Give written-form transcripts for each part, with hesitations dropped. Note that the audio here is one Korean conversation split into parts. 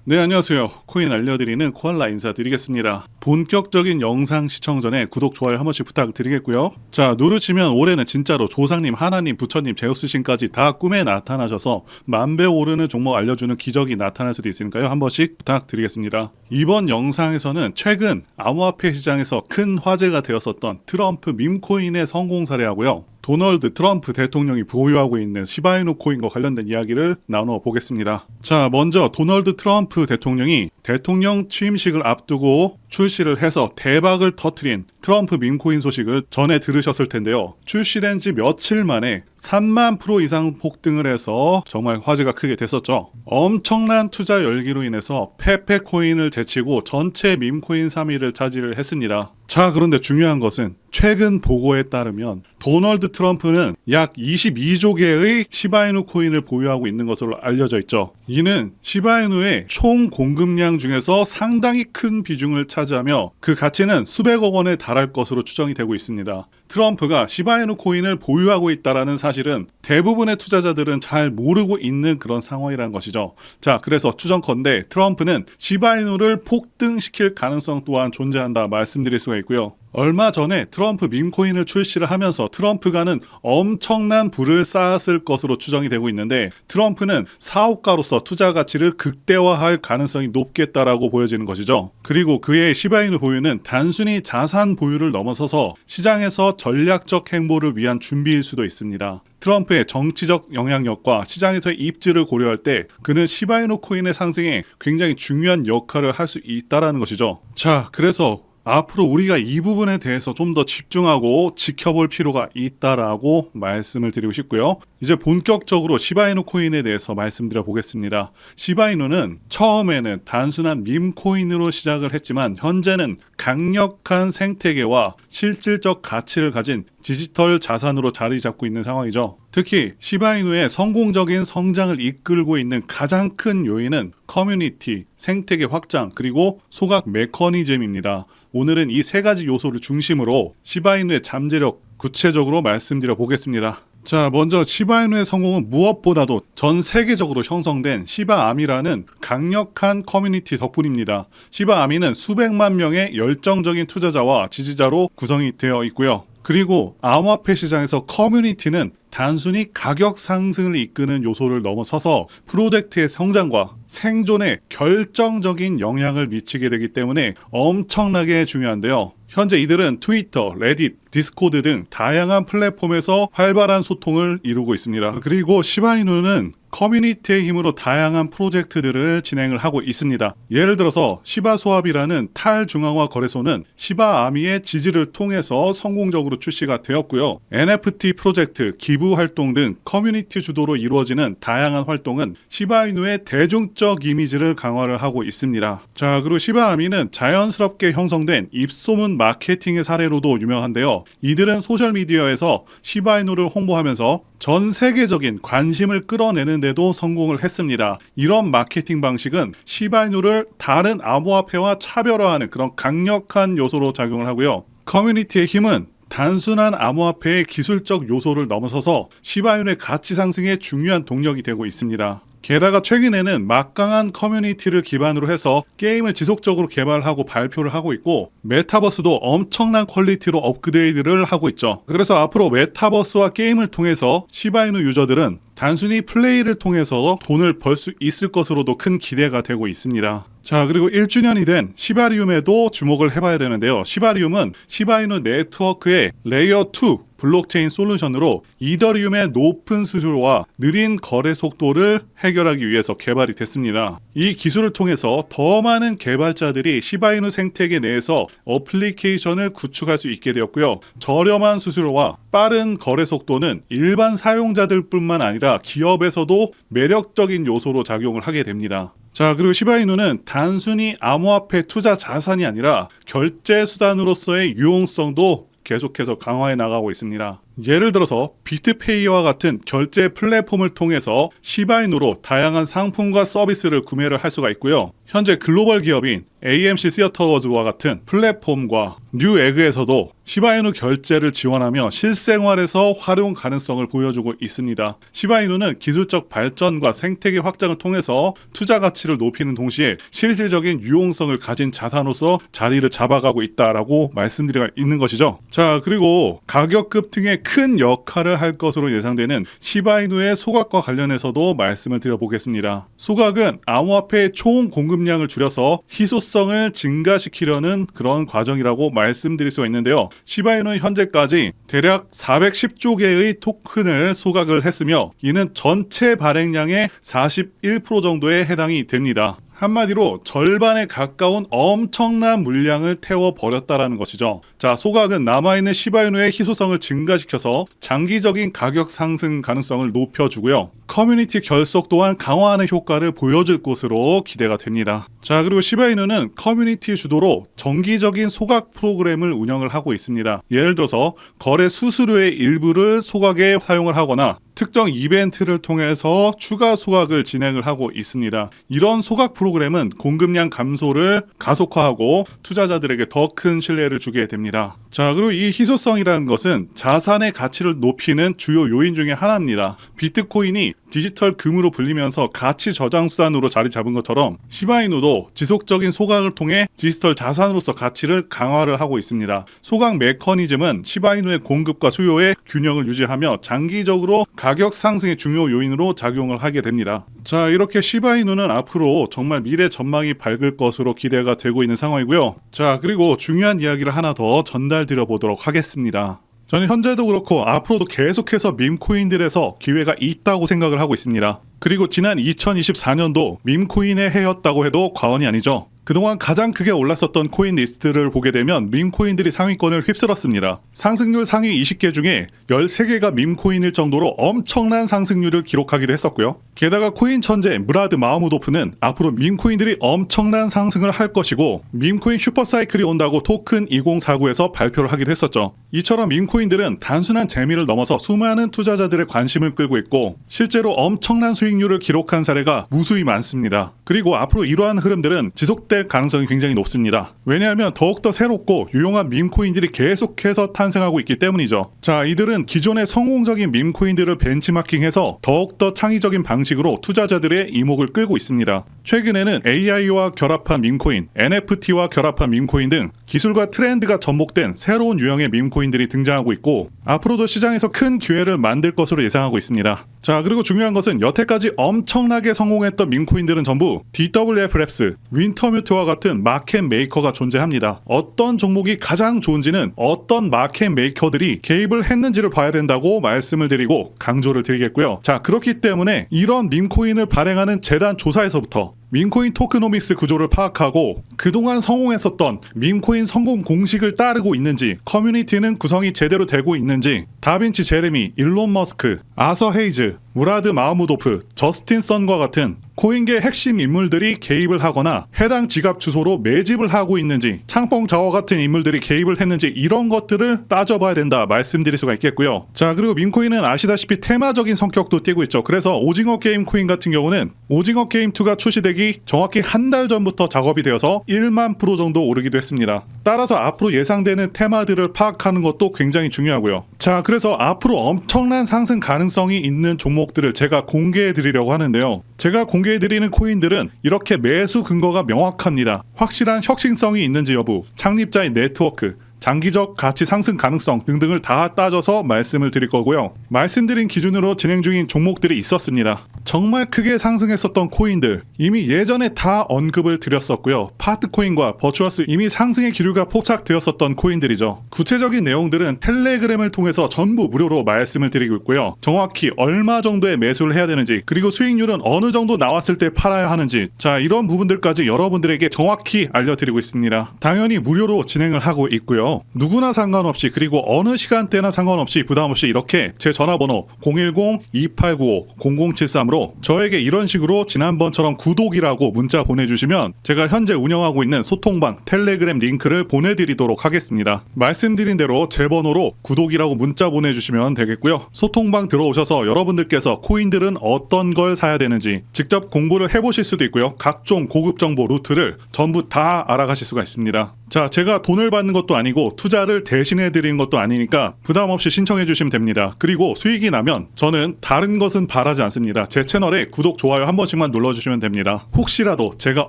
네, 안녕하세요. 코인 알려드리는 코알라 인사드리겠습니다. 본격적인 영상 시청 전에 구독, 좋아요 한 번씩 부탁드리겠고요. 자, 누르시면 올해는 진짜로 조상님, 하나님, 부처님, 제우스신까지 다 꿈에 나타나셔서 만배 오르는 종목 알려주는 기적이 나타날 수도 있으니까요. 한 번씩 부탁드리겠습니다. 이번 영상에서는 최근 암호화폐 시장에서 큰 화제가 되었었던 트럼프 밈코인의 성공 사례하고요. 도널드 트럼프 대통령이 보유하고 있는 시바이누 코인과 관련된 이야기를 나눠보겠습니다. 자, 먼저 도널드 트럼프 대통령이 대통령 취임식을 앞두고 출시를 해서 대박을 터트린 트럼프 밈코인 소식을 전에 들으셨을 텐데요. 출시된 지 며칠 만에 3만 프로 이상 폭등을 해서 정말 화제가 크게 됐었죠. 엄청난 투자 열기로 인해서 페페코인을 제치고 전체 밈코인 3위를 차지를 했습니다. 자, 그런데 중요한 것은 최근 보고에 따르면 도널드 트럼프는 약 22조 개의 시바이누 코인을 보유하고 있는 것으로 알려져 있죠. 이는 시바이누의 총 공급량 중에서 상당히 큰 비중을 차지하며 그 가치는 수백억 원에 달할 것으로 추정이 되고 있습니다. 트럼프가 시바이누 코인을 보유하고 있다는 사실은 대부분의 투자자들은 잘 모르고 있는 그런 상황이라는 것이죠. 자, 그래서 추정컨대 트럼프는 시바이누를 폭등시킬 가능성 또한 존재한다 말씀드릴 수가 있고요. 얼마 전에 트럼프 밈코인을 출시를 하면서 트럼프가는 엄청난 부를 쌓았을 것으로 추정이 되고 있는데, 트럼프는 사업가로서 투자 가치를 극대화할 가능성이 높겠다라고 보여지는 것이죠. 그리고 그의 시바이누 보유는 단순히 자산 보유를 넘어서서 시장에서 전략적 행보를 위한 준비일 수도 있습니다. 트럼프의 정치적 영향력과 시장에서의 입지를 고려할 때 그는 시바이누 코인의 상승에 굉장히 중요한 역할을 할 수 있다는 것이죠. 자, 그래서 앞으로 우리가 이 부분에 대해서 좀 더 집중하고 지켜볼 필요가 있다라고 말씀을 드리고 싶고요. 이제 본격적으로 시바이누 코인에 대해서 말씀드려 보겠습니다. 시바이누는 처음에는 단순한 밈 코인으로 시작을 했지만 현재는 강력한 생태계와 실질적 가치를 가진 디지털 자산으로 자리 잡고 있는 상황이죠. 특히 시바이누의 성공적인 성장을 이끌고 있는 가장 큰 요인은 커뮤니티, 생태계 확장, 그리고 소각 메커니즘입니다. 오늘은 이 세 가지 요소를 중심으로 시바이누의 잠재력 구체적으로 말씀드려 보겠습니다. 자, 먼저 시바이누의 성공은 무엇보다도 전 세계적으로 형성된 시바아미라는 강력한 커뮤니티 덕분입니다. 시바아미는 수백만 명의 열정적인 투자자와 지지자로 구성이 되어 있고요. 그리고 암호화폐 시장에서 커뮤니티는 단순히 가격 상승을 이끄는 요소를 넘어서서 프로젝트의 성장과 생존에 결정적인 영향을 미치게 되기 때문에 엄청나게 중요한데요. 현재 이들은 트위터, 레딧, 디스코드 등 다양한 플랫폼에서 활발한 소통을 이루고 있습니다. 그리고 시바이누는 커뮤니티의 힘으로 다양한 프로젝트들을 진행을 하고 있습니다. 예를 들어서 시바스왑이라는 탈중앙화 거래소는 시바아미의 지지를 통해서 성공적으로 출시가 되었고요. NFT 프로젝트, 기부 활동 등 커뮤니티 주도로 이루어지는 다양한 활동은 시바이누의 대중적 이미지를 강화를 하고 있습니다. 자, 그리고 시바아미는 자연스럽게 형성된 입소문 마케팅의 사례로도 유명한데요. 이들은 소셜미디어에서 시바이누를 홍보하면서 전 세계적인 관심을 끌어내는데도 성공을 했습니다. 이런 마케팅 방식은 시바이누를 다른 암호화폐와 차별화하는 그런 강력한 요소로 작용을 하고요. 커뮤니티의 힘은 단순한 암호화폐의 기술적 요소를 넘어서서 시바이누의 가치 상승에 중요한 동력이 되고 있습니다. 게다가 최근에는 막강한 커뮤니티를 기반으로 해서 게임을 지속적으로 개발하고 발표를 하고 있고, 메타버스도 엄청난 퀄리티로 업그레이드를 하고 있죠. 그래서 앞으로 메타버스와 게임을 통해서 시바이누 유저들은 단순히 플레이를 통해서 돈을 벌 수 있을 것으로도 큰 기대가 되고 있습니다. 자, 그리고 1주년이 된 시바리움에도 주목을 해봐야 되는데요. 시바리움은 시바이누 네트워크의 레이어 2 블록체인 솔루션으로 이더리움의 높은 수수료와 느린 거래 속도를 해결하기 위해서 개발이 됐습니다. 이 기술을 통해서 더 많은 개발자들이 시바이누 생태계 내에서 어플리케이션을 구축할 수 있게 되었고요. 저렴한 수수료와 빠른 거래 속도는 일반 사용자들뿐만 아니라 기업에서도 매력적인 요소로 작용을 하게 됩니다. 자, 그리고 시바이누는 단순히 암호화폐 투자 자산이 아니라 결제 수단으로서의 유용성도 계속해서 강화해 나가고 있습니다. 예를 들어서 비트페이와 같은 결제 플랫폼을 통해서 시바이누로 다양한 상품과 서비스를 구매를 할 수가 있고요. 현재 글로벌 기업인 AMC 시어터워즈와 같은 플랫폼과 뉴에그에서도 시바이누 결제를 지원하며 실생활에서 활용 가능성을 보여주고 있습니다. 시바이누는 기술적 발전과 생태계 확장을 통해서 투자 가치를 높이는 동시에 실질적인 유용성을 가진 자산으로서 자리를 잡아가고 있다라고 말씀드리고 있는 것이죠. 자, 그리고 가격급 등의 큰 역할을 할 것으로 예상되는 시바이누의 소각과 관련해서도 말씀을 드려보겠습니다. 소각은 암호화폐의 총 공급량을 줄여서 희소성을 증가시키려는 그런 과정이라고 말씀드릴 수가 있는데요. 시바이누는 현재까지 대략 410조 개의 토큰을 소각을 했으며 이는 전체 발행량의 41% 정도에 해당이 됩니다. 한마디로 절반에 가까운 엄청난 물량을 태워버렸다라는 것이죠. 자, 소각은 남아있는 시바이누의 희소성을 증가시켜서 장기적인 가격 상승 가능성을 높여주고요. 커뮤니티 결속 또한 강화하는 효과를 보여줄 것으로 기대가 됩니다. 자, 그리고 시바이누는 커뮤니티 주도로 정기적인 소각 프로그램을 운영을 하고 있습니다. 예를 들어서 거래 수수료의 일부를 소각에 사용을 하거나 특정 이벤트를 통해서 추가 소각을 진행을 하고 있습니다. 이런 소각 프로그램은 공급량 감소를 가속화하고 투자자들에게 더 큰 신뢰를 주게 됩니다. 자, 그리고 이 희소성이라는 것은 자산의 가치를 높이는 주요 요인 중에 하나입니다. 비트코인이 디지털 금으로 불리면서 가치 저장 수단으로 자리 잡은 것처럼 시바이누도 지속적인 소각을 통해 디지털 자산으로서 가치를 강화를 하고 있습니다. 소각 메커니즘은 시바이누의 공급과 수요의 균형을 유지하며 장기적으로 가격 상승의 중요 요인으로 작용을 하게 됩니다. 자, 이렇게 시바이누는 앞으로 정말 미래 전망이 밝을 것으로 기대가 되고 있는 상황이고요. 자, 그리고 중요한 이야기를 하나 더 전달드려 보도록 하겠습니다. 저는 현재도 그렇고 앞으로도 계속해서 밈코인들에서 기회가 있다고 생각을 하고 있습니다. 그리고 지난 2024년도 밈코인의 해였다고 해도 과언이 아니죠. 그동안 가장 크게 올랐었던 코인 리스트를 보게 되면 밈코인들이 상위권을 휩쓸었습니다. 상승률 상위 20개 중에 13개가 밈코인일 정도로 엄청난 상승률을 기록하기도 했었고요. 게다가 코인 천재 무라드 마흐무도프는 앞으로 밈코인들이 엄청난 상승을 할 것이고 밈코인 슈퍼사이클이 온다고 토큰 2049에서 발표를 하기도 했었죠. 이처럼 밈코인들은 단순한 재미를 넘어서 수많은 투자자들의 관심을 끌고 있고 실제로 엄청난 수익률을 기록한 사례가 무수히 많습니다. 그리고 앞으로 이러한 흐름들은 지속될 가능성이 굉장히 높습니다. 왜냐하면 더욱더 새롭고 유용한 밈코인들이 계속해서 탄생하고 있기 때문이죠. 자, 이들은 기존의 성공적인 밈코인들을 벤치마킹해서 더욱더 창의적인 방식으로 투자자들의 이목을 끌고 있습니다. 최근에는 AI와 결합한 밈코인, NFT와 결합한 밈코인 등 기술과 트렌드가 접목된 새로운 유형의 밈코인들이 등장하고 있고 앞으로도 시장에서 큰 기회를 만들 것으로 예상하고 있습니다. 자, 그리고 중요한 것은 여태까지 엄청나게 성공했던 밈코인들은 전부 DWF 랩스, 윈터뮤트와 같은 마켓 메이커가 존재합니다. 어떤 종목이 가장 좋은지는 어떤 마켓 메이커들이 개입을 했는지를 봐야 된다고 말씀을 드리고 강조를 드리겠고요. 자, 그렇기 때문에 이런 밈코인을 발행하는 재단 조사에서부터 밈코인 토크노믹스 구조를 파악하고 그동안 성공했었던 밈코인 성공 공식을 따르고 있는지, 커뮤니티는 구성이 제대로 되고 있는지, 다빈치 제레미, 일론 머스크, 아서 헤이즈, 무라드 마흐무도프, 저스틴 선과 같은 코인계 핵심 인물들이 개입을 하거나 해당 지갑 주소로 매집을 하고 있는지, 창펑 자와 같은 인물들이 개입을 했는지 이런 것들을 따져봐야 된다 말씀드릴 수가 있겠고요. 자, 그리고 밈코인은 아시다시피 테마적인 성격도 띠고 있죠. 그래서 오징어 게임 코인 같은 경우는 오징어 게임 2가 출시되기 정확히 한 달 전부터 작업이 되어서 1만 프로 정도 오르기도 했습니다. 따라서 앞으로 예상되는 테마들을 파악하는 것도 굉장히 중요하고요. 자, 그래서 앞으로 엄청난 상승 가능성이 있는 종목들을 제가 공개해 드리려고 하는데요. 제가 공개해 드리는 코인들은 이렇게 매수 근거가 명확합니다. 확실한 혁신성이 있는지 여부, 창립자의 네트워크, 장기적 가치 상승 가능성 등등을 다 따져서 말씀을 드릴 거고요. 말씀드린 기준으로 진행 중인 종목들이 있었습니다. 정말 크게 상승했었던 코인들 이미 예전에 다 언급을 드렸었고요. 파트코인과 버추어스 이미 상승의 기류가 포착되었었던 코인들이죠. 구체적인 내용들은 텔레그램을 통해서 전부 무료로 말씀을 드리고 있고요. 정확히 얼마 정도의 매수를 해야 되는지, 그리고 수익률은 어느 정도 나왔을 때 팔아야 하는지, 자, 이런 부분들까지 여러분들에게 정확히 알려드리고 있습니다. 당연히 무료로 진행을 하고 있고요. 있어요. 누구나 상관없이, 그리고 어느 시간대나 상관없이 부담없이 이렇게 제 전화번호 010-2895-0073으로 저에게 이런 식으로 지난번처럼 구독이라고 문자 보내주시면 제가 현재 운영하고 있는 소통방 텔레그램 링크를 보내드리도록 하겠습니다. 말씀드린 대로 제 번호로 구독이라고 문자 보내주시면 되겠고요. 소통방 들어오셔서 여러분들께서 코인들은 어떤 걸 사야 되는지 직접 공부를 해보실 수도 있고요. 각종 고급 정보 루트를 전부 다 알아가실 수가 있습니다. 자, 제가 돈을 받는 것도 아니고 투자를 대신해 드리는 것도 아니니까 부담 없이 신청해 주시면 됩니다. 그리고 수익이 나면 저는 다른 것은 바라지 않습니다. 제 채널에 구독, 좋아요 한 번씩만 눌러주시면 됩니다. 혹시라도 제가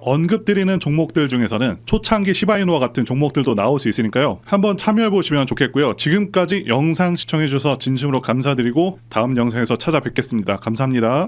언급드리는 종목들 중에서는 초창기 시바이누와 같은 종목들도 나올 수 있으니까요. 한번 참여해 보시면 좋겠고요. 지금까지 영상 시청해 주셔서 진심으로 감사드리고 다음 영상에서 찾아뵙겠습니다. 감사합니다.